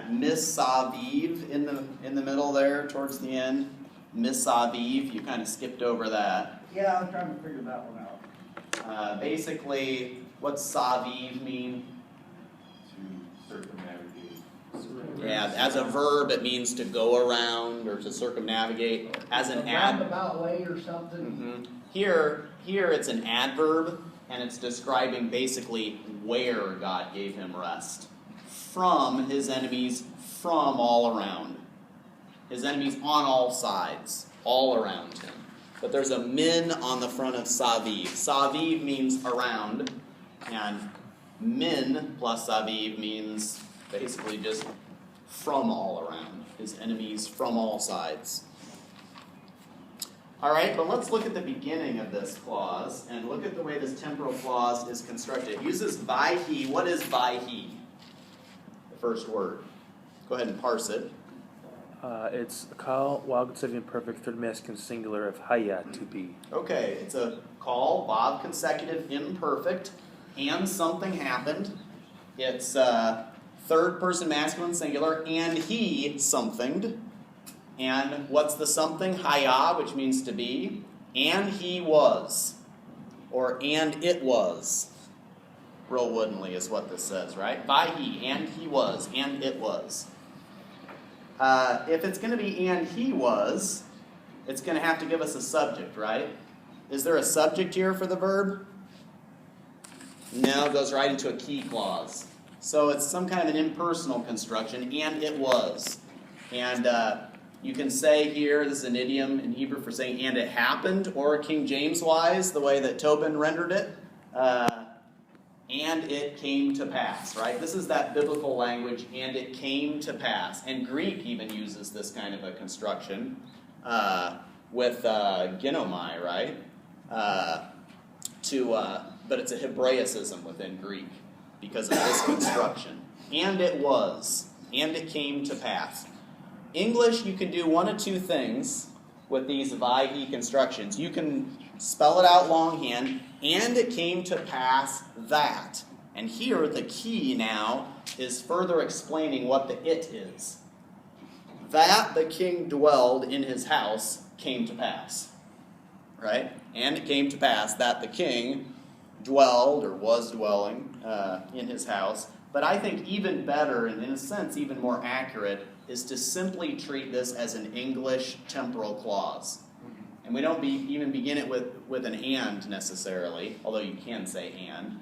that misaviv in the middle there towards the end. Misaviv, you kind of skipped over that. Yeah, I'm trying to figure that one out. Basically, what's saviv mean? To circumnavigate. Yeah, as a verb it means to go around or to circumnavigate. As an A roundabout way or something. Here it's an adverb, and it's describing basically where God gave him rest. From his enemies, from all around. His enemies on all sides, all around him. But there's a min on the front of saviv. Saviv means around, and min plus saviv means basically just from all around. His enemies from all sides. All right, but let's look at the beginning of this clause and look at the way this temporal clause is constructed. It uses vaihi. What is vaihi? The first word. Go ahead and parse it. It's call vav consecutive imperfect third masculine singular of haya to be. Okay, it's a call, vav consecutive imperfect, and something happened. It's third person masculine singular, and he somethinged. And what's the something? Haya, which means to be. And he was. Or and it was. Real woodenly is what this says, right? By he, and he was, and it was. If it's going to be and he was, it's going to have to give us a subject, right? Is there a subject here for the verb? No, it goes right into a key clause. So it's some kind of an impersonal construction, and it was. And you can say here, this is an idiom in Hebrew for saying, and it happened, or King James wise, the way that Tobin rendered it, and it came to pass, right? This is that biblical language, and it came to pass. And Greek even uses this kind of a construction with ginomai, right? But it's a Hebraicism within Greek because of this construction. And it was, and it came to pass. English, you can do one of two things with these vaihi constructions. You can spell it out longhand, and it came to pass that. And here, the key now is further explaining what the it is. That the king dwelled in his house came to pass. Right? And it came to pass that the king dwelled, or was dwelling, in his house. But I think even better, and in a sense even more accurate, is to simply treat this as an English temporal clause. And we don't even begin it with an and necessarily, although you can say and.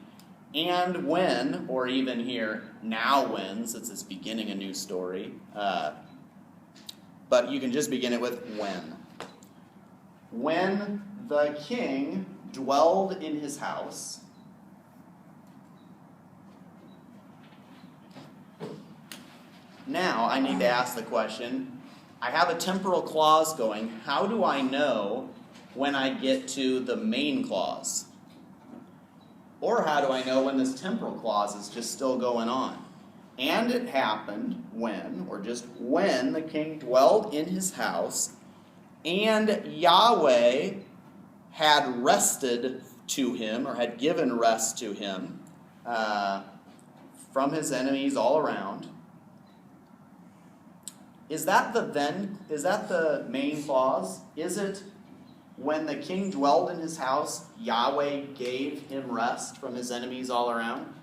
And when, or even here, now when, since it's beginning a new story. But you can just begin it with when. When the king dwelled in his house, now I need to ask the question, I have a temporal clause going, how do I know when I get to the main clause? Or how do I know when this temporal clause is just still going on? And it happened when, or just when, the king dwelled in his house, and Yahweh had rested to him, or had given rest to him, from his enemies all around. Is that the main clause? Is it when the king dwelled in his house, Yahweh gave him rest from his enemies all around?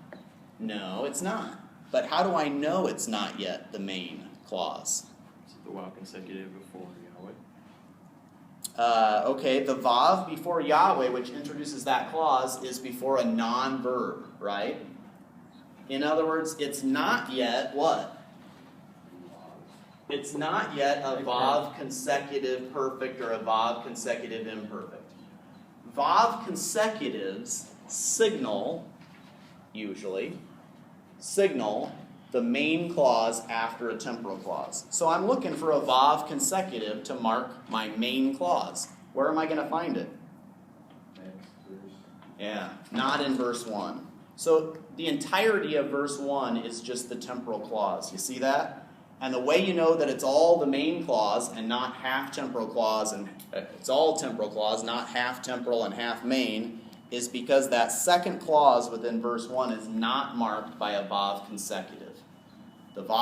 No, it's not. But how do I know it's not yet the main clause? Is it the vav consecutive before Yahweh? Okay, the vav before Yahweh, which introduces that clause, is before a non-verb, right? In other words, it's not yet what? It's not yet a vav consecutive perfect or a vav consecutive imperfect. Vav consecutives usually signal the main clause after a temporal clause. So I'm looking for a vav consecutive to mark my main clause. Where am I going to find it? Next verse. Yeah, not in verse 1. So the entirety of verse 1 is just the temporal clause. You see that? And the way you know that it's all the main clause and not half temporal clause, and it's all temporal clause, not half temporal and half main, is because that second clause within verse 1 is not marked by a vav consecutive. The vav